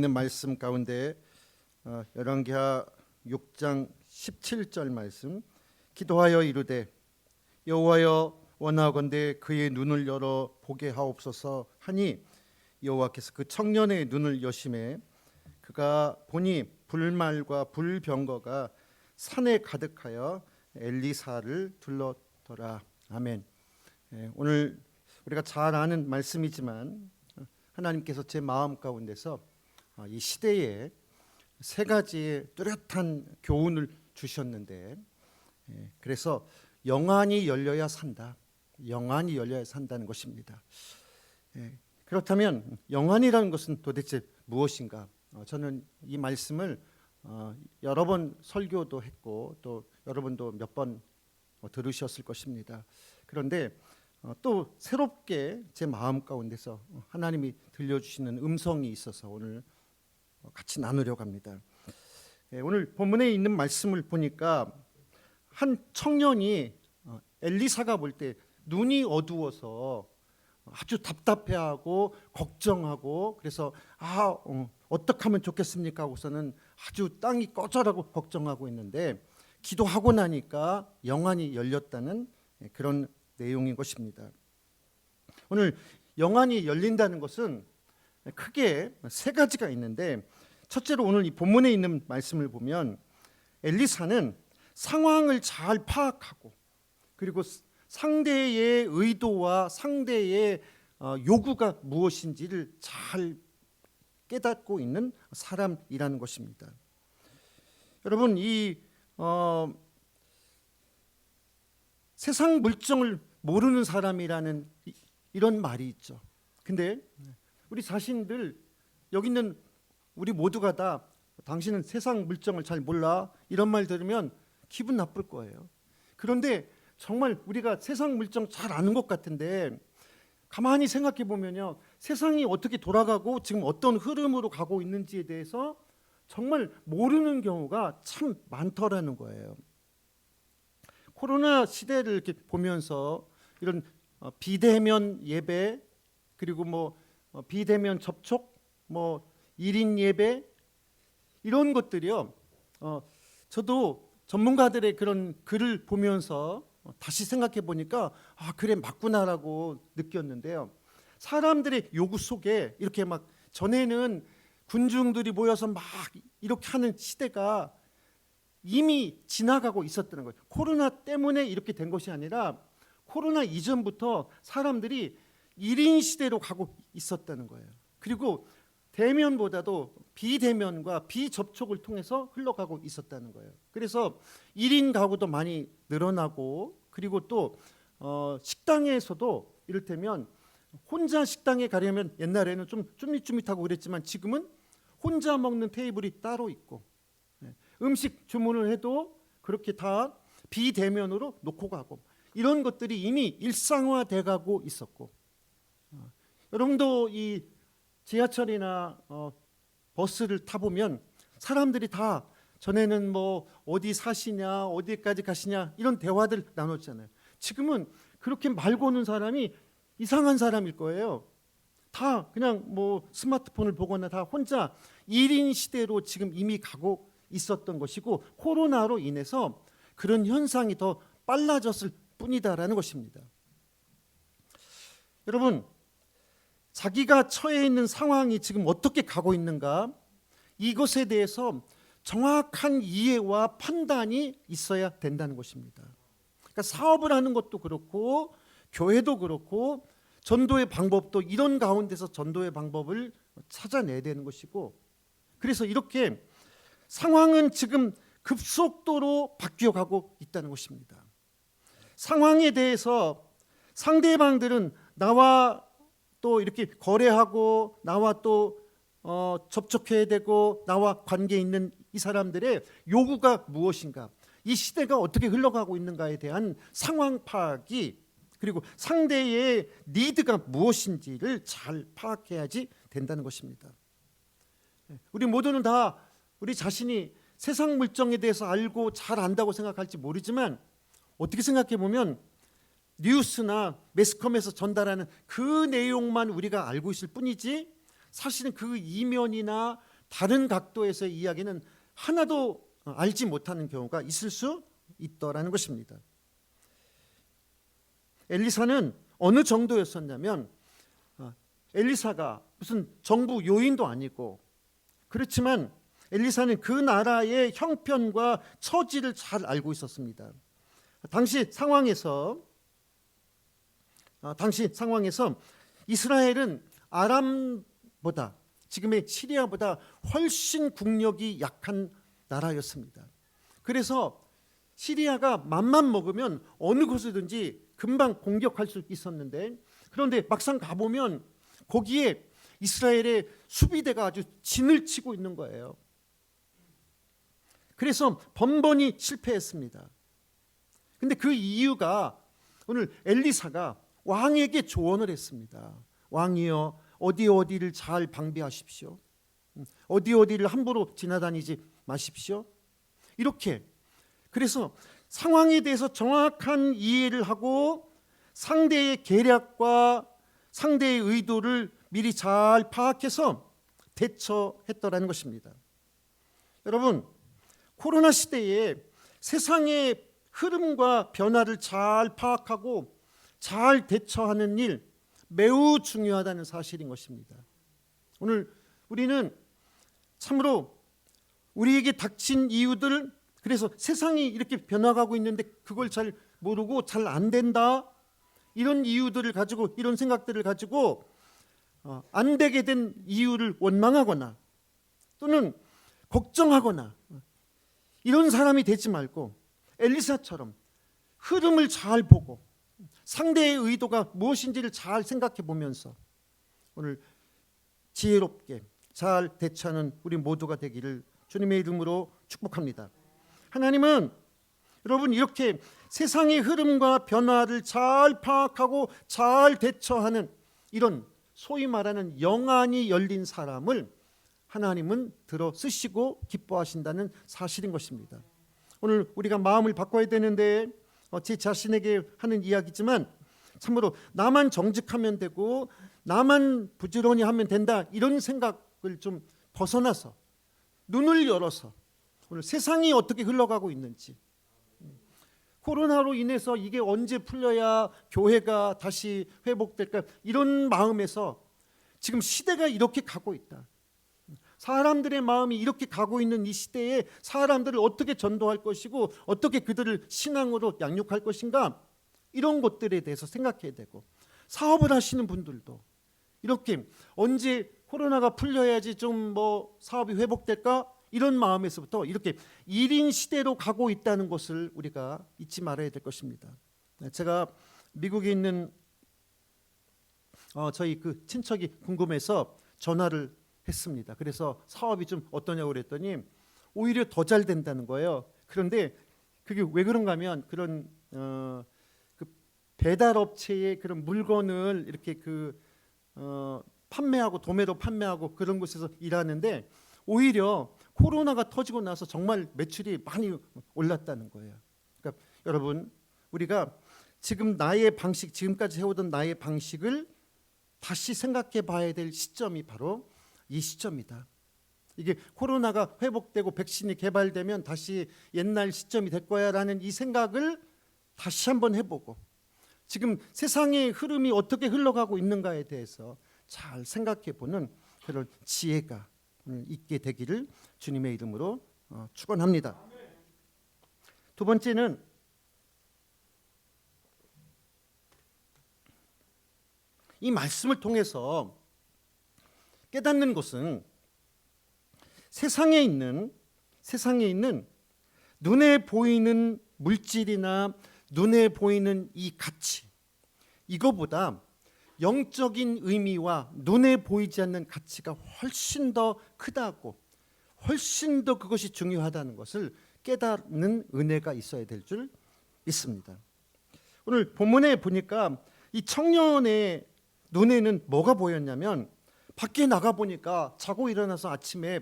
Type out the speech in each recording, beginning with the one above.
있는 말씀 가운데 열왕기하 6장 17절 말씀, 기도하여 이르되 여호와여 원하건대 그의 눈을 열어 보게 하옵소서 하니 여호와께서 그 청년의 눈을 여심해 그가 보니 불말과 불병거가 산에 가득하여 엘리사를 둘렀더라. 아멘. 오늘 우리가 잘 아는 말씀이지만 하나님께서 제 마음 가운데서 이 시대에 세 가지의 뚜렷한 교훈을 주셨는데, 그래서 영안이 열려야 산다. 영안이 열려야 산다는 것입니다. 그렇다면 영안이라는 것은 도대체 무엇인가? 저는 이 말씀을 여러 번 설교도 했고 또 여러분도 몇 번 들으셨을 것입니다. 그런데 또 새롭게 제 마음 가운데서 하나님이 들려주시는 음성이 있어서 오늘 같이 나누려고 합니다. 오늘 본문에 있는 말씀을 보니까 한 청년이 엘리사가 볼 때 눈이 어두워서 아주 답답해하고 걱정하고, 그래서 어떻게 하면 좋겠습니까 하고서는 아주 땅이 꺼져라고 걱정하고 있는데, 기도하고 나니까 영안이 열렸다는 그런 내용인 것입니다. 오늘 영안이 열린다는 것은 크게 세 가지가 있는데, 첫째로 오늘 이 본문에 있는 말씀을 보면 엘리사는 상황을 잘 파악하고, 그리고 상대의 의도와 상대의 요구가 무엇인지를 잘 깨닫고 있는 사람이라는 것입니다. 여러분, 이 세상 물정을 모르는 사람이라는 이런 말이 있죠. 근데 우리 자신들, 여기 있는 우리 모두가 다 당신은 세상 물정을 잘 몰라, 이런 말 들으면 기분 나쁠 거예요. 그런데 정말 우리가 세상 물정 잘 아는 것 같은데 가만히 생각해 보면요, 세상이 어떻게 돌아가고 지금 어떤 흐름으로 가고 있는지에 대해서 정말 모르는 경우가 참 많더라는 거예요. 코로나 시대를 이렇게 보면서 이런 비대면 예배, 그리고 비대면 접촉, 1인 예배, 이런 것들이요, 저도 전문가들의 그런 글을 보면서 다시 생각해 보니까 그래, 맞구나라고 느꼈는데요. 사람들의 요구 속에 이렇게 막, 전에는 군중들이 모여서 막 이렇게 하는 시대가 이미 지나가고 있었다는 거예요. 코로나 때문에 이렇게 된 것이 아니라 코로나 이전부터 사람들이 1인 시대로 가고 있었다는 거예요. 그리고 대면보다도 비대면과 비접촉을 통해서 흘러가고 있었다는 거예요. 그래서 1인 가구도 많이 늘어나고, 그리고 또 식당에서도 이를테면 혼자 식당에 가려면 옛날에는 좀 쭈밋쭈밋하고 그랬지만 지금은 혼자 먹는 테이블이 따로 있고, 음식 주문을 해도 그렇게 다 비대면으로 놓고 가고, 이런 것들이 이미 일상화돼 가고 있었고, 여러분도 이 지하철이나 버스를 타보면 사람들이 다 전에는 어디 사시냐, 어디까지 가시냐, 이런 대화들 나눴잖아요. 지금은 그렇게 말 거는 사람이 이상한 사람일 거예요. 다 그냥 스마트폰을 보거나 다 혼자 1인 시대로 지금 이미 가고 있었던 것이고, 코로나로 인해서 그런 현상이 더 빨라졌을 뿐이다라는 것입니다. 여러분, 자기가 처해 있는 상황이 지금 어떻게 가고 있는가, 이것에 대해서 정확한 이해와 판단이 있어야 된다는 것입니다. 그러니까 사업을 하는 것도 그렇고 교회도 그렇고 전도의 방법도 이런 가운데서 전도의 방법을 찾아내야 되는 것이고, 그래서 이렇게 상황은 지금 급속도로 바뀌어가고 있다는 것입니다. 상황에 대해서 상대방들은 나와 또 이렇게 거래하고 나와 또 접촉해야 되고 나와 관계 있는 이 사람들의 요구가 무엇인가, 이 시대가 어떻게 흘러가고 있는가에 대한 상황 파악이, 그리고 상대의 니드가 무엇인지를 잘 파악해야지 된다는 것입니다. 우리 모두는 다 우리 자신이 세상 물정에 대해서 알고 잘 안다고 생각할지 모르지만, 어떻게 생각해 보면 뉴스나 매스컴에서 전달하는 그 내용만 우리가 알고 있을 뿐이지, 사실은 그 이면이나 다른 각도에서의 이야기는 하나도 알지 못하는 경우가 있을 수 있더라는 것입니다. 엘리사는 어느 정도였었냐면 엘리사가 무슨 정부 요인도 아니고, 그렇지만 엘리사는 그 나라의 형편과 처지를 잘 알고 있었습니다. 당시 상황에서 이스라엘은 아람보다, 지금의 시리아보다 훨씬 국력이 약한 나라였습니다. 그래서 시리아가 맘만 먹으면 어느 곳이든지 금방 공격할 수 있었는데, 그런데 막상 가보면 거기에 이스라엘의 수비대가 아주 진을 치고 있는 거예요. 그래서 번번이 실패했습니다. 근데 그 이유가 오늘 엘리사가 왕에게 조언을 했습니다. 왕이여, 어디를 잘 방비하십시오. 어디를 함부로 지나다니지 마십시오. 이렇게, 그래서 상황에 대해서 정확한 이해를 하고 상대의 계략과 상대의 의도를 미리 잘 파악해서 대처했더라는 것입니다. 여러분, 코로나 시대에 세상의 흐름과 변화를 잘 파악하고 잘 대처하는 일, 매우 중요하다는 사실인 것입니다. 오늘 우리는 참으로 우리에게 닥친 이유들, 그래서 세상이 이렇게 변화가고 있는데 그걸 잘 모르고 잘 안 된다, 이런 이유들을 가지고, 이런 생각들을 가지고 안 되게 된 이유를 원망하거나 또는 걱정하거나, 이런 사람이 되지 말고 엘리사처럼 흐름을 잘 보고 상대의 의도가 무엇인지를 잘 생각해 보면서 오늘 지혜롭게 잘 대처하는 우리 모두가 되기를 주님의 이름으로 축복합니다. 하나님은 여러분, 이렇게 세상의 흐름과 변화를 잘 파악하고 잘 대처하는 이런 소위 말하는 영안이 열린 사람을 하나님은 들어 쓰시고 기뻐하신다는 사실인 것입니다. 오늘 우리가 마음을 바꿔야 되는데, 제 자신에게 하는 이야기지만 참으로 나만 정직하면 되고 나만 부지런히 하면 된다, 이런 생각을 좀 벗어나서 눈을 열어서 오늘 세상이 어떻게 흘러가고 있는지, 코로나로 인해서 이게 언제 풀려야 교회가 다시 회복될까, 이런 마음에서 지금 시대가 이렇게 가고 있다, 사람들의 마음이 이렇게 가고 있는 이 시대에 사람들을 어떻게 전도할 것이고 어떻게 그들을 신앙으로 양육할 것인가, 이런 것들에 대해서 생각해야 되고, 사업을 하시는 분들도 이렇게 언제 코로나가 풀려야지 좀 사업이 회복될까, 이런 마음에서부터 이렇게 1인 시대로 가고 있다는 것을 우리가 잊지 말아야 될 것입니다. 제가 미국에 있는 저희 그 친척이 궁금해서 전화를 했습니다. 그래서 사업이 좀 어떠냐고 그랬더니 오히려 더 잘 된다는 거예요. 그런데 그게 왜 그런가 하면 그런 그 배달업체의 그런 물건을 이렇게 판매하고 도매로 판매하고 그런 곳에서 일하는데, 오히려 코로나가 터지고 나서 정말 매출이 많이 올랐다는 거예요. 그러니까 여러분, 우리가 지금 나의 방식, 지금까지 해오던 나의 방식을 다시 생각해 봐야 될 시점이 바로 이 시점이다. 이게 코로나가 회복되고 백신이 개발되면 다시 옛날 시점이 될 거야라는 이 생각을 다시 한번 해보고, 지금 세상의 흐름이 어떻게 흘러가고 있는가에 대해서 잘 생각해 보는 그런 지혜가 있게 되기를 주님의 이름으로 축원합니다. 두 번째는 이 말씀을 통해서 깨닫는 것은 세상에 있는 눈에 보이는 물질이나 눈에 보이는 이 가치, 이거보다 영적인 의미와 눈에 보이지 않는 가치가 훨씬 더 크다고, 훨씬 더 그것이 중요하다는 것을 깨닫는 은혜가 있어야 될 줄 믿습니다. 오늘 본문에 보니까 이 청년의 눈에는 뭐가 보였냐면, 밖에 나가 보니까, 자고 일어나서 아침에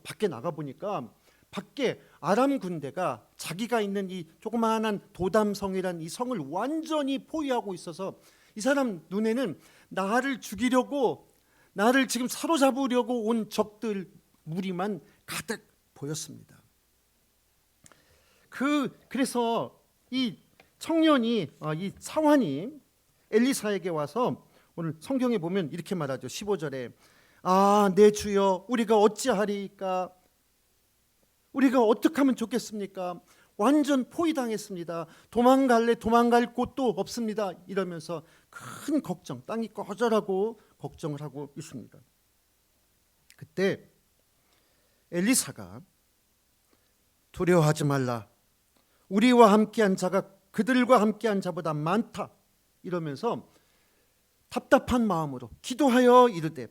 밖에 나가 보니까 밖에 아람 군대가 자기가 있는 이 조그마한 도담성이란 이 성을 완전히 포위하고 있어서 이 사람 눈에는 나를 죽이려고, 나를 지금 사로잡으려고 온 적들 무리만 가득 보였습니다. 그래서 이 청년이 이 사환이 엘리사에게 와서 오늘 성경에 보면 이렇게 말하죠. 15절에 내 주여 우리가 어찌하리까? 우리가 어떻게 하면 좋겠습니까? 완전 포위당했습니다. 도망갈 곳도 없습니다. 이러면서 큰 걱정, 땅이 꺼져라고 걱정을 하고 있습니다. 그때 엘리사가 두려워하지 말라. 우리와 함께한 자가 그들과 함께한 자보다 많다. 이러면서 답답한 마음으로 기도하여 이르되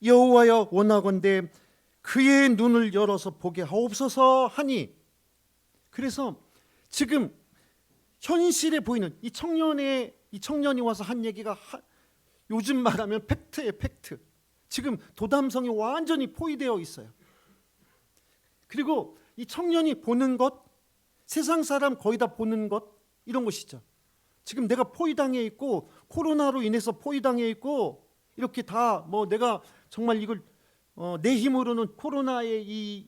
여호와여 원하건대 그의 눈을 열어서 보게 하옵소서 하니, 그래서 지금 현실에 보이는 이 청년이 와서 한 얘기가 요즘 말하면 팩트예요. 팩트. 지금 도담성이 완전히 포위되어 있어요. 그리고 이 청년이 보는 것, 세상 사람 거의 다 보는 것, 이런 것이죠. 지금 내가 포위당해 있고 코로나로 인해서 포위당해 있고 이렇게 다 내가 정말 이걸 내 힘으로는 코로나의 이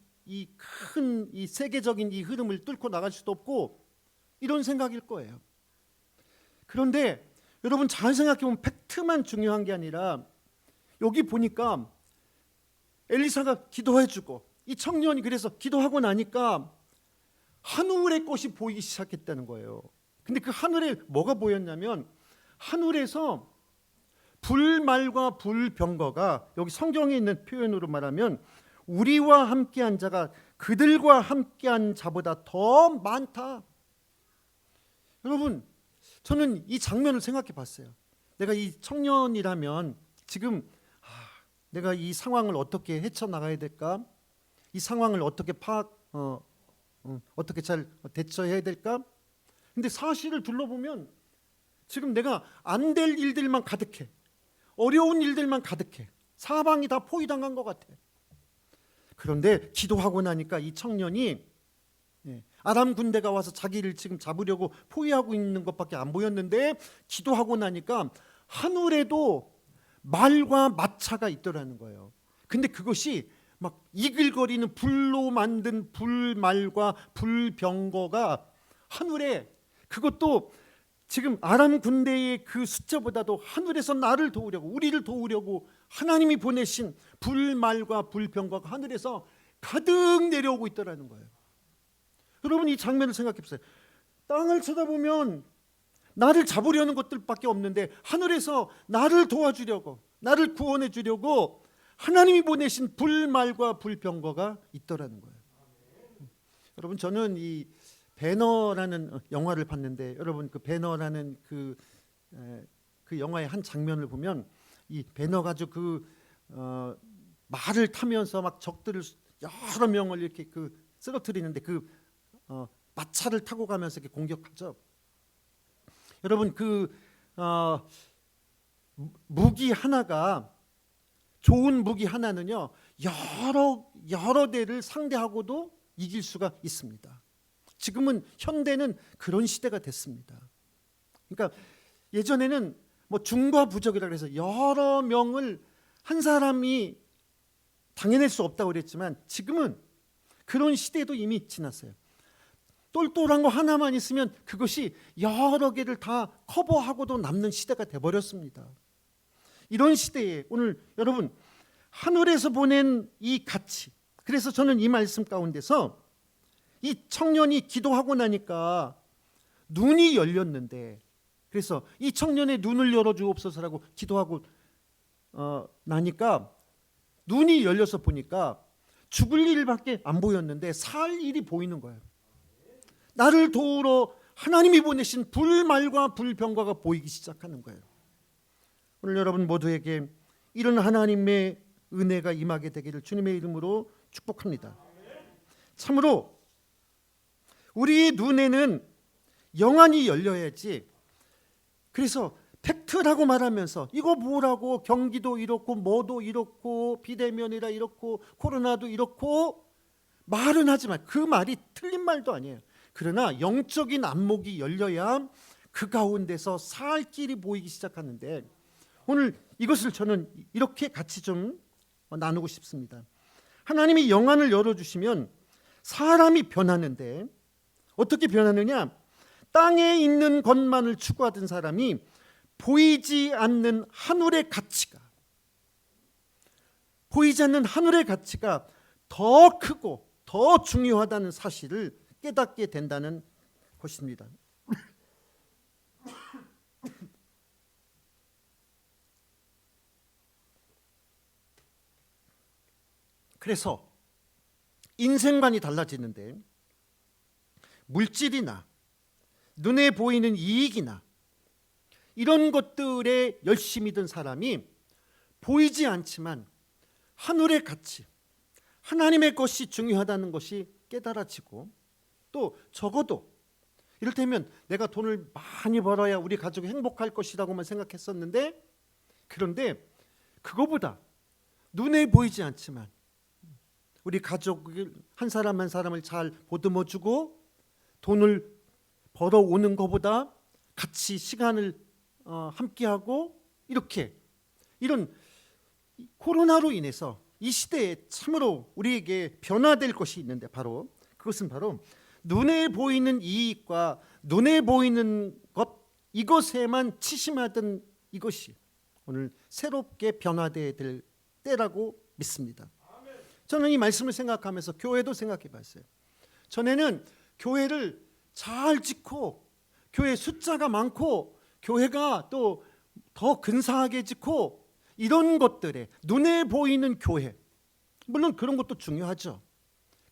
큰 이 세계적인 이 흐름을 뚫고 나갈 수도 없고 이런 생각일 거예요. 그런데 여러분 잘 생각해 보면 팩트만 중요한 게 아니라 여기 보니까 엘리사가 기도해주고 이 청년이 그래서 기도하고 나니까 하늘의 꽃이 보이기 시작했다는 거예요. 근데 그 하늘에 뭐가 보였냐면 하늘에서 불말과 불병거가, 여기 성경에 있는 표현으로 말하면 우리와 함께한 자가 그들과 함께한 자보다 더 많다. 여러분 저는 이 장면을 생각해 봤어요. 내가 이 청년이라면 지금 내가 이 상황을 어떻게 헤쳐나가야 될까? 이 상황을 어떻게 어떻게 잘 대처해야 될까? 근데 사실을 둘러보면 지금 내가 안 될 일들만 가득해. 어려운 일들만 가득해. 사방이 다 포위당한 것 같아. 그런데 기도하고 나니까 이 청년이 아람 군대가 와서 자기를 지금 잡으려고 포위하고 있는 것밖에 안 보였는데 기도하고 나니까 하늘에도 말과 마차가 있더라는 거예요. 근데 그것이 막 이글거리는 불로 만든 불말과 불병거가 하늘에, 그것도 지금 아람 군대의 그 숫자보다도 하늘에서 나를 도우려고, 우리를 도우려고 하나님이 보내신 불말과 불병거가 하늘에서 가득 내려오고 있더라는 거예요. 여러분 이 장면을 생각해 보세요. 땅을 쳐다보면 나를 잡으려는 것들밖에 없는데 하늘에서 나를 도와주려고, 나를 구원해 주려고 하나님이 보내신 불말과 불병거가 있더라는 거예요. 여러분 저는 이 배너라는 영화를 봤는데, 여러분 그 배너라는 그 영화의 한 장면을 보면 이 배너 가지고 말을 타면서 막 적들을 여러 명을 이렇게 쓰러뜨리는데 마차를 타고 가면서 이렇게 공격하죠. 여러분 무기 하나가, 좋은 무기 하나는요 여러 대를 상대하고도 이길 수가 있습니다. 지금은 현대는 그런 시대가 됐습니다. 그러니까 예전에는 중과부적이라고 해서 여러 명을 한 사람이 당해낼 수 없다고 그랬지만 지금은 그런 시대도 이미 지났어요. 똘똘한 거 하나만 있으면 그것이 여러 개를 다 커버하고도 남는 시대가 돼버렸습니다. 이런 시대에 오늘 여러분 하늘에서 보낸 이 가치, 그래서 저는 이 말씀 가운데서 이 청년이 기도하고 나니까 눈이 열렸는데, 그래서 이 청년의 눈을 열어주옵소서라고 기도하고 나니까 눈이 열려서 보니까 죽을 일밖에 안 보였는데 살 일이 보이는 거예요. 나를 도우러 하나님이 보내신 불말과 불병거가 보이기 시작하는 거예요. 오늘 여러분 모두에게 이런 하나님의 은혜가 임하게 되기를 주님의 이름으로 축복합니다. 참으로 우리의 눈에는 영안이 열려야지, 그래서 팩트라고 말하면서 이거 뭐라고, 경기도 이렇고 뭐도 이렇고 비대면이라 이렇고 코로나도 이렇고 말은 하지만 그 말이 틀린 말도 아니에요. 그러나 영적인 안목이 열려야 그 가운데서 살 길이 보이기 시작하는데, 오늘 이것을 저는 이렇게 같이 좀 나누고 싶습니다. 하나님이 영안을 열어주시면 사람이 변하는데 어떻게 변하느냐? 땅에 있는 것만을 추구하던 사람이 보이지 않는 하늘의 가치가 더 크고 더 중요하다는 사실을 깨닫게 된다는 것입니다. 그래서 인생관이 달라지는데 물질이나 눈에 보이는 이익이나 이런 것들에 열심히 든 사람이 보이지 않지만 하늘의 가치, 하나님의 것이 중요하다는 것이 깨달아지고, 또 적어도 이를테면 내가 돈을 많이 벌어야 우리 가족이 행복할 것이라고만 생각했었는데, 그런데 그거보다 눈에 보이지 않지만 우리 가족 한 사람 한 사람을 잘 보듬어주고 돈을 벌어오는 것보다 같이 시간을 함께하고, 이런 코로나로 인해서 이 시대에 참으로 우리에게 변화될 것이 있는데, 그것은 바로 눈에 보이는 이익과 눈에 보이는 것, 이것에만 치심하던 이것이 오늘 새롭게 변화되어야 될 때라고 믿습니다. 저는 이 말씀을 생각하면서 교회도 생각해 봤어요. 전에는 교회를 잘 짓고 교회 숫자가 많고 교회가 또 더 근사하게 짓고 이런 것들에 눈에 보이는 교회, 물론 그런 것도 중요하죠.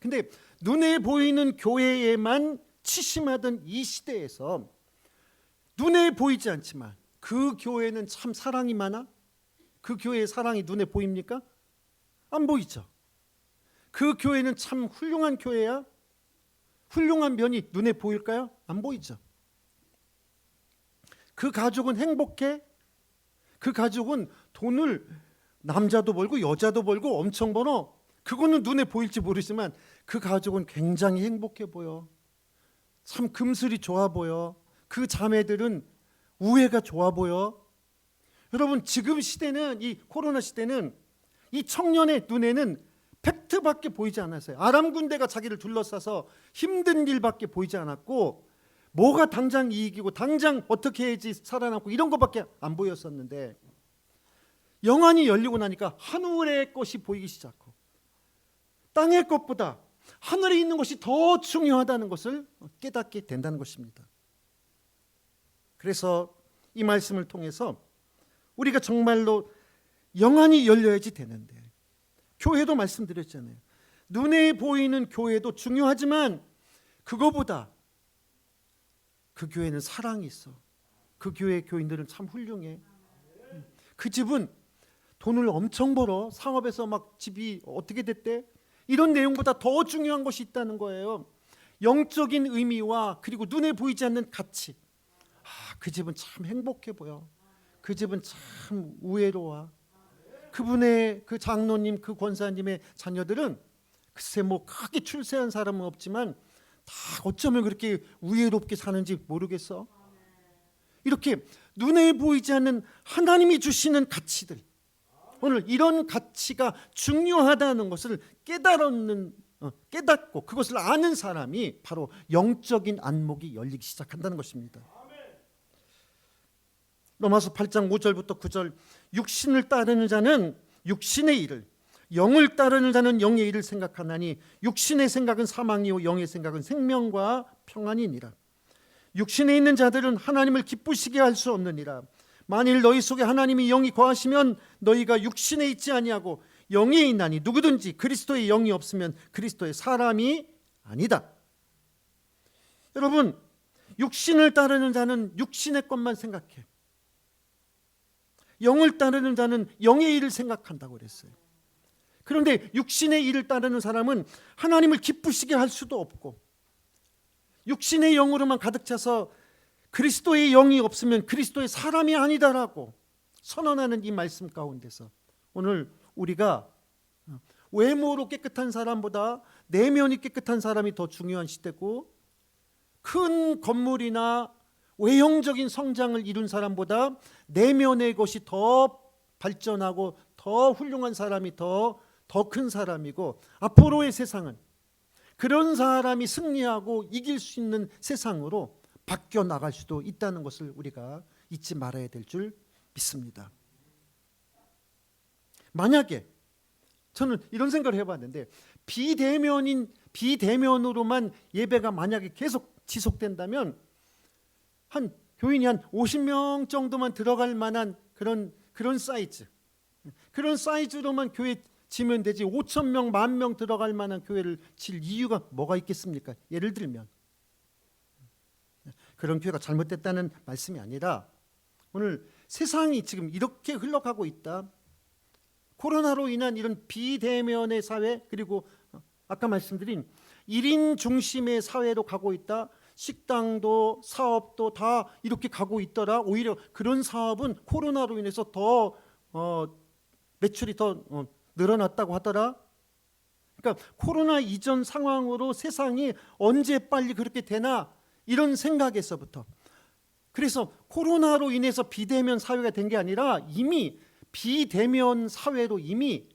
근데 눈에 보이는 교회에만 치심하던 이 시대에서 눈에 보이지 않지만 그 교회는 참 사랑이 많아? 그 교회의 사랑이 눈에 보입니까? 안 보이죠. 그 교회는 참 훌륭한 교회야? 훌륭한 면이 눈에 보일까요? 안 보이죠. 그 가족은 행복해? 그 가족은 돈을 남자도 벌고 여자도 벌고 엄청 벌어. 그거는 눈에 보일지 모르지만 그 가족은 굉장히 행복해 보여. 참 금슬이 좋아 보여. 그 자매들은 우애가 좋아 보여. 여러분, 지금 시대는, 이 코로나 시대는 이 청년의 눈에는 팩트밖에 보이지 않았어요. 아람 군대가 자기를 둘러싸서 힘든 일밖에 보이지 않았고, 뭐가 당장 이익이고 당장 어떻게 해야지 살아남고 이런 것밖에 안 보였었는데, 영안이 열리고 나니까 하늘의 것이 보이기 시작하고 땅의 것보다 하늘에 있는 것이 더 중요하다는 것을 깨닫게 된다는 것입니다. 그래서 이 말씀을 통해서 우리가 정말로 영안이 열려야지 되는데, 교회도 말씀드렸잖아요. 눈에 보이는 교회도 중요하지만 그거보다 그 교회는 사랑이 있어. 그 교회 교인들은 참 훌륭해. 그 집은 돈을 엄청 벌어. 상업에서 막 집이 어떻게 됐대? 이런 내용보다 더 중요한 것이 있다는 거예요. 영적인 의미와 그리고 눈에 보이지 않는 가치. 그 집은 참 행복해 보여. 그 집은 참 우애로워. 그분의 그 장로님, 그 권사님의 자녀들은 글쎄 뭐 크게 출세한 사람은 없지만 다 어쩌면 그렇게 우애롭게 사는지 모르겠어. 이렇게 눈에 보이지 않는 하나님이 주시는 가치들, 오늘 이런 가치가 중요하다는 것을 깨닫고 그것을 아는 사람이 바로 영적인 안목이 열리기 시작한다는 것입니다. 로마서 8장 5절부터 9절, 육신을 따르는 자는 육신의 일을, 영을 따르는 자는 영의 일을 생각하나니 육신의 생각은 사망이요 영의 생각은 생명과 평안이니라. 육신에 있는 자들은 하나님을 기쁘시게 할 수 없느니라. 만일 너희 속에 하나님이 영이 거하시면 너희가 육신에 있지 아니하고 영에 있나니 누구든지 그리스도의 영이 없으면 그리스도의 사람이 아니다. 여러분, 육신을 따르는 자는 육신의 것만 생각해. 영을 따르는 자는 영의 일을 생각한다고 그랬어요. 그런데 육신의 일을 따르는 사람은 하나님을 기쁘시게 할 수도 없고, 육신의 영으로만 가득 차서 그리스도의 영이 없으면 그리스도의 사람이 아니다라고 선언하는 이 말씀 가운데서 오늘 우리가 외모로 깨끗한 사람보다 내면이 깨끗한 사람이 더 중요한 시대고, 큰 건물이나 외형적인 성장을 이룬 사람보다 내면의 것이 더 발전하고 더 훌륭한 사람이 더 더 큰 사람이고 앞으로의 세상은 그런 사람이 승리하고 이길 수 있는 세상으로 바뀌어 나갈 수도 있다는 것을 우리가 잊지 말아야 될 줄 믿습니다. 만약에 저는 이런 생각을 해봤는데 비대면으로만 예배가 만약에 계속 지속된다면 한 교인이 한 50명 정도만 들어갈 만한 그런 사이즈로만 교회 지면 되지 5,000명, 10,000명 들어갈 만한 교회를 질 이유가 뭐가 있겠습니까? 예를 들면 그런 교회가 잘못됐다는 말씀이 아니라 오늘 세상이 지금 이렇게 흘러가고 있다. 코로나로 인한 이런 비대면의 사회, 그리고 아까 말씀드린 1인 중심의 사회로 가고 있다. 식당도 사업도 다 이렇게 가고 있더라. 오히려 그런 사업은 코로나로 인해서 더 매출이 더 늘어났다고 하더라. 그러니까 코로나 이전 상황으로 세상이 언제 빨리 그렇게 되나 이런 생각에서부터, 그래서 코로나로 인해서 비대면 사회가 된 게 아니라 이미 비대면 사회로 이미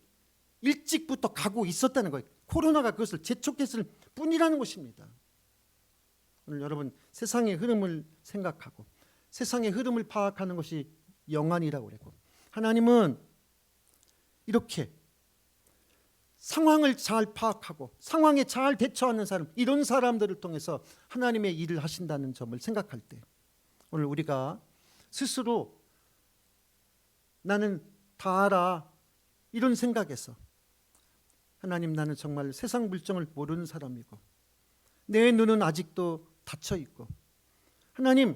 일찍부터 가고 있었다는 거예요. 코로나가 그것을 재촉했을 뿐이라는 것입니다. 오늘 여러분 세상의 흐름을 생각하고 세상의 흐름을 파악하는 것이 영안이라고 그랬고, 하나님은 이렇게 상황을 잘 파악하고 상황에 잘 대처하는 사람, 이런 사람들을 통해서 하나님의 일을 하신다는 점을 생각할 때 오늘 우리가 스스로 나는 다 알아 이런 생각에서 하나님, 나는 정말 세상 물정을 모르는 사람이고 내 눈은 아직도 닫혀 있고, 하나님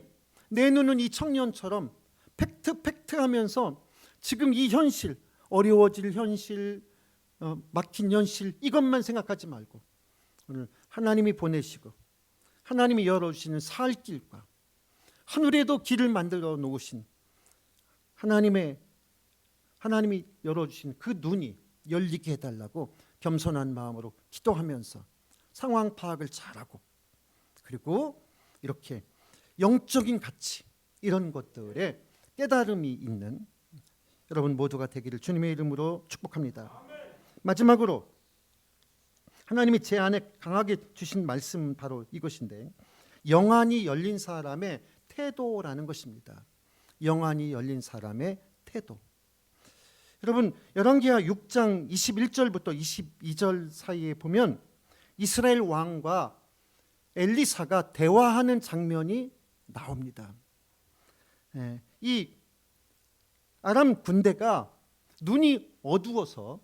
내 눈은 이 청년처럼 팩트 하면서 지금 이 현실, 어려워질 현실, 막힌 현실 이것만 생각하지 말고 오늘 하나님이 보내시고 하나님이 열어주시는 살 길과 하늘에도 길을 만들어 놓으신 하나님이 열어주신 그 눈이 열리게 해달라고 겸손한 마음으로 기도하면서 상황 파악을 잘하고, 그리고 이렇게 영적인 가치 이런 것들에 깨달음이 있는 여러분 모두가 되기를 주님의 이름으로 축복합니다. 마지막으로 하나님이 제 안에 강하게 주신 말씀은 바로 이것인데, 영안이 열린 사람의 태도라는 것입니다. 영안이 열린 사람의 태도. 여러분 열왕기하 6장 21절부터 22절 사이에 보면 이스라엘 왕과 엘리사가 대화하는 장면이 나옵니다. 이 아람 군대가 눈이 어두워서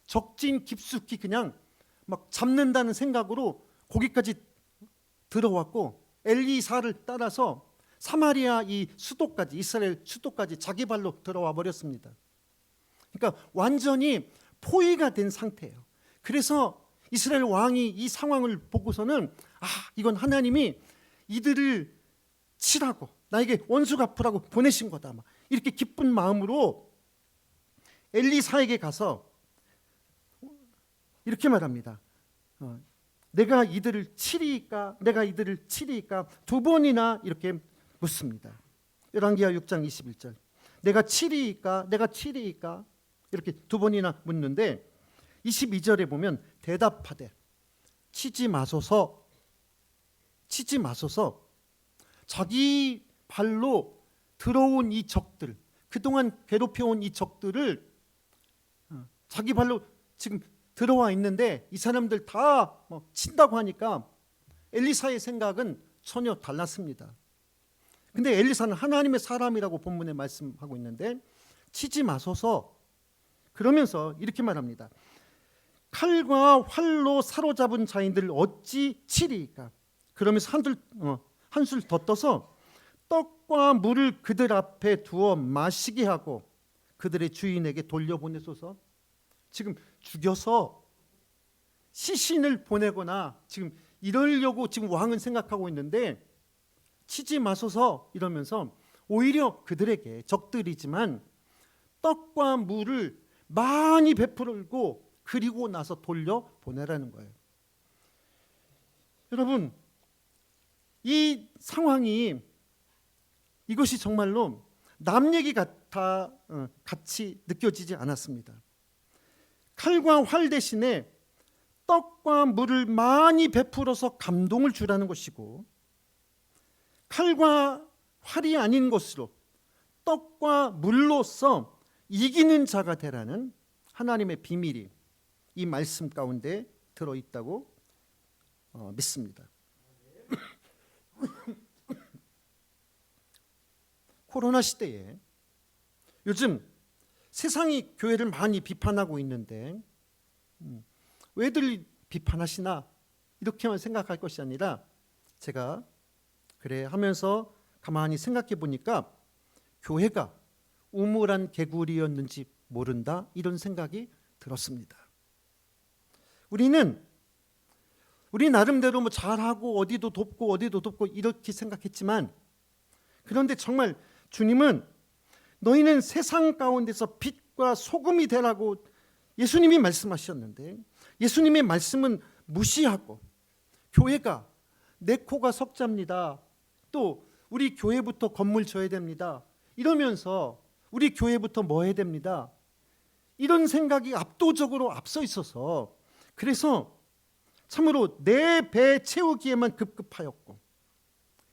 적진 깊숙이 그냥 막 잡는다는 생각으로 거기까지 들어왔고, 엘리사를 따라서 사마리아 이 수도까지, 이스라엘 수도까지 자기 발로 들어와 버렸습니다. 그러니까 완전히 포위가 된 상태예요. 그래서 이스라엘 왕이 이 상황을 보고서는 이건 하나님이 이들을 치라고, 나에게 원수 갚으라고 보내신 거다, 이렇게 기쁜 마음으로 엘리사에게 가서 이렇게 말합니다. 내가 이들을 치리이까 두 번이나 이렇게 묻습니다. 열왕기하 6장 21절 내가 치리이까 이렇게 두 번이나 묻는데, 22절에 보면 대답하되 치지 마소서. 자기 발로 들어온 이 적들, 그동안 괴롭혀온 이 적들을 자기 발로 지금 들어와 있는데 이 사람들 다 친다고 하니까 엘리사의 생각은 전혀 달랐습니다. 근데 엘리사는 하나님의 사람이라고 본문에 말씀하고 있는데 치지 마소서 그러면서 이렇게 말합니다. 칼과 활로 사로잡은 자인들 어찌 치리이까? 그러면서 한술 더 떠서 떡과 물을 그들 앞에 두어 마시게 하고 그들의 주인에게 돌려보내소서. 지금 죽여서 시신을 보내거나 지금 이러려고 지금 왕은 생각하고 있는데 치지 마소서 이러면서 오히려 그들에게 적들이지만 떡과 물을 많이 베풀고 그리고 나서 돌려보내라는 거예요. 여러분, 이 상황이 이것이 정말로 남 얘기 같이 느껴지지 않았습니다. 칼과 활 대신에 떡과 물을 많이 베풀어서 감동을 주라는 것이고, 칼과 활이 아닌 것으로 떡과 물로서 이기는 자가 되라는 하나님의 비밀이 이 말씀 가운데 들어있다고 믿습니다. 코로나 시대에 요즘 세상이 교회를 많이 비판하고 있는데 왜들 비판하시나 이렇게만 생각할 것이 아니라, 제가 그래 하면서 가만히 생각해 보니까 교회가 우물한 개구리였는지 모른다, 이런 생각이 들었습니다. 우리 나름대로 뭐 잘하고 어디도 돕고 이렇게 생각했지만, 그런데 정말 주님은 너희는 세상 가운데서 빛과 소금이 되라고 예수님이 말씀하셨는데, 예수님의 말씀은 무시하고 교회가 내 코가 석자입니다, 또 우리 교회부터 건물 져야 됩니다, 이러면서 우리 교회부터 뭐 해야 됩니다, 이런 생각이 압도적으로 앞서 있어서, 그래서 참으로 내 배 채우기에만 급급하였고,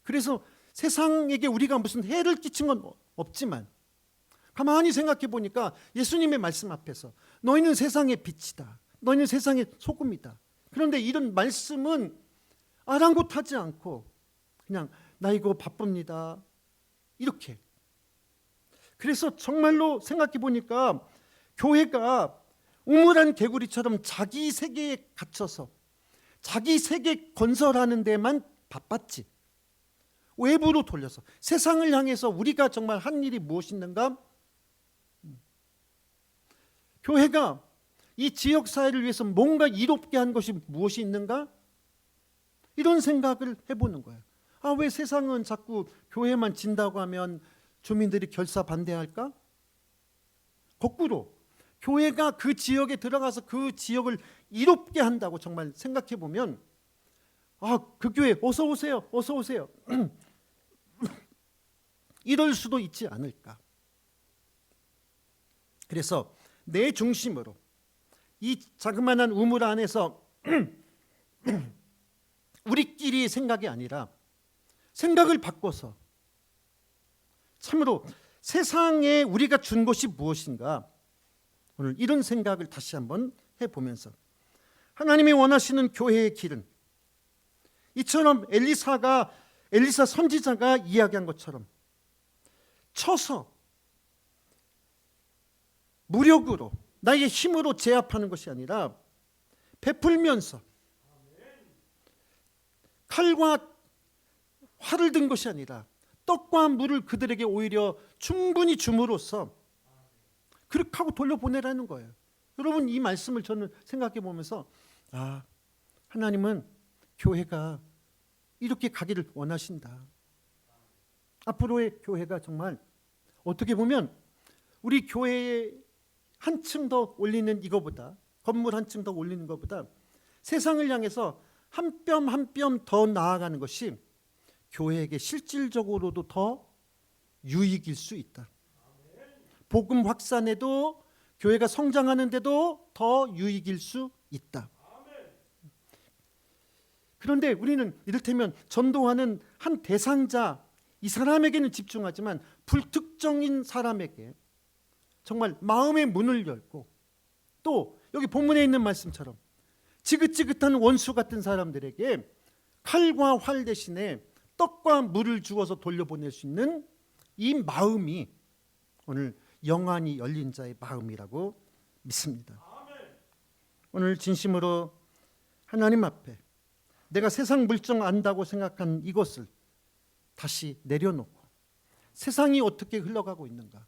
그래서 세상에게 우리가 무슨 해를 끼친 건 없지만, 가만히 생각해 보니까 예수님의 말씀 앞에서 너희는 세상의 빛이다, 너희는 세상의 소금이다, 그런데 이런 말씀은 아랑곳하지 않고 그냥 나 이거 바쁩니다 이렇게. 그래서 정말로 생각해 보니까 교회가 우물한 개구리처럼 자기 세계에 갇혀서 자기 세계 건설하는 데만 바빴지, 외부로 돌려서 세상을 향해서 우리가 정말 한 일이 무엇이 있는가? 교회가 이 지역사회를 위해서 뭔가 이롭게 한 것이 무엇이 있는가? 이런 생각을 해보는 거예요. 왜 세상은 자꾸 교회만 진다고 하면 주민들이 결사 반대할까? 거꾸로 교회가 그 지역에 들어가서 그 지역을 이롭게 한다고 정말 생각해 보면, 그 교회 어서 오세요, 어서 오세요 이럴 수도 있지 않을까. 그래서 내 중심으로 이 자그마한 우물 안에서 우리끼리 생각이 아니라 생각을 바꿔서 참으로 세상에 우리가 준 것이 무엇인가, 오늘 이런 생각을 다시 한번 해보면서 하나님이 원하시는 교회의 길은 이처럼 엘리사 선지자가 이야기한 것처럼 쳐서 무력으로 나의 힘으로 제압하는 것이 아니라 베풀면서 칼과 활을 든 것이 아니라 떡과 물을 그들에게 오히려 충분히 줌으로써 그렇게 하고 돌려보내라는 거예요. 여러분, 이 말씀을 저는 생각해 보면서 하나님은 교회가 이렇게 가기를 원하신다. 앞으로의 교회가 정말 어떻게 보면 우리 교회에 한층 더 올리는 이거보다, 건물 한층 더 올리는 것보다 세상을 향해서 한 뼘 한 뼘 더 나아가는 것이 교회에게 실질적으로도 더 유익일 수 있다. 복음 확산에도 교회가 성장하는데도 더 유익일 수 있다. 그런데 우리는 이를테면 전도하는 한 대상자, 이 사람에게는 집중하지만 불특정인 사람에게 정말 마음의 문을 열고, 또 여기 본문에 있는 말씀처럼 지긋지긋한 원수 같은 사람들에게 칼과 활 대신에 떡과 물을 주어서 돌려보낼 수 있는 이 마음이 오늘 영안이 열린 자의 마음이라고 믿습니다. 오늘 진심으로 하나님 앞에 내가 세상 물정 안다고 생각한 이것을 다시 내려놓고 세상이 어떻게 흘러가고 있는가,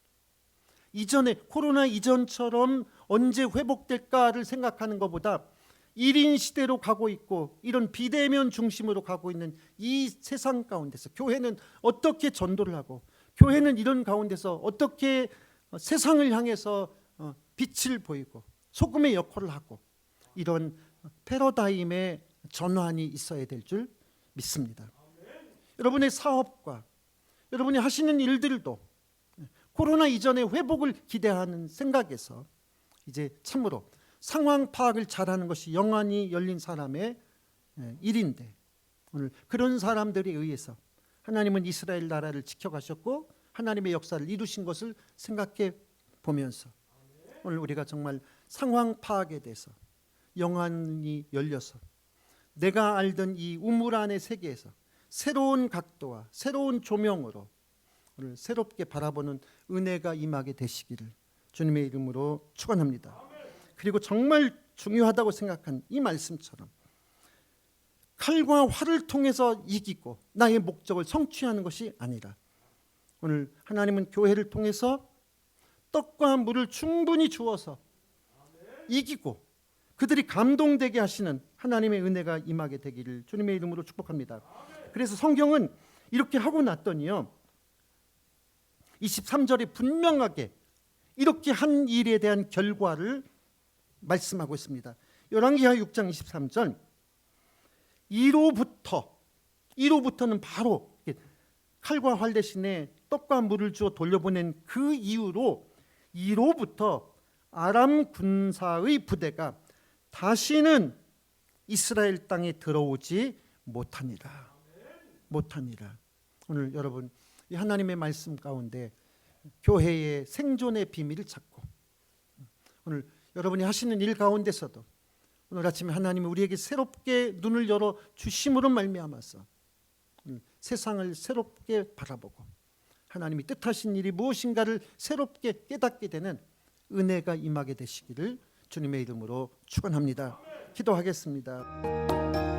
이전에 코로나 이전처럼 언제 회복될까를 생각하는 것보다 1인 시대로 가고 있고 이런 비대면 중심으로 가고 있는 이 세상 가운데서 교회는 어떻게 전도를 하고, 교회는 이런 가운데서 어떻게 세상을 향해서 빛을 보이고 소금의 역할을 하고, 이런 패러다임의 전환이 있어야 될 줄 믿습니다. 여러분의 사업과 여러분이 하시는 일들도 코로나 이전의 회복을 기대하는 생각에서 이제 참으로 상황 파악을 잘하는 것이 영안이 열린 사람의 일인데, 오늘 그런 사람들에 의해서 하나님은 이스라엘 나라를 지켜가셨고 하나님의 역사를 이루신 것을 생각해 보면서 오늘 우리가 정말 상황 파악에 대해서 영안이 열려서 내가 알던 이 우물 안의 세계에서 새로운 각도와 새로운 조명으로 오늘 새롭게 바라보는 은혜가 임하게 되시기를 주님의 이름으로 축원합니다. 그리고 정말 중요하다고 생각한 이 말씀처럼 칼과 활을 통해서 이기고 나의 목적을 성취하는 것이 아니라 오늘 하나님은 교회를 통해서 떡과 물을 충분히 주어서 이기고 그들이 감동되게 하시는 하나님의 은혜가 임하게 되기를 주님의 이름으로 축복합니다. 그래서 성경은 이렇게 하고 났더니요 23절에 분명하게 이렇게 한 일에 대한 결과를 말씀하고 있습니다. 열왕기하 6장 23절 이로부터는 바로 칼과 활 대신에 떡과 물을 주어 돌려보낸 그 이후로 이로부터 아람 군사의 부대가 다시는 이스라엘 땅에 들어오지 못하니라. 오늘 여러분 이 하나님의 말씀 가운데 교회의 생존의 비밀을 찾고 오늘 여러분이 하시는 일 가운데서도 오늘 아침에 하나님이 우리에게 새롭게 눈을 열어 주심으로 말미암아서 세상을 새롭게 바라보고 하나님이 뜻하신 일이 무엇인가를 새롭게 깨닫게 되는 은혜가 임하게 되시기를 주님의 이름으로 축원합니다. 기도하겠습니다.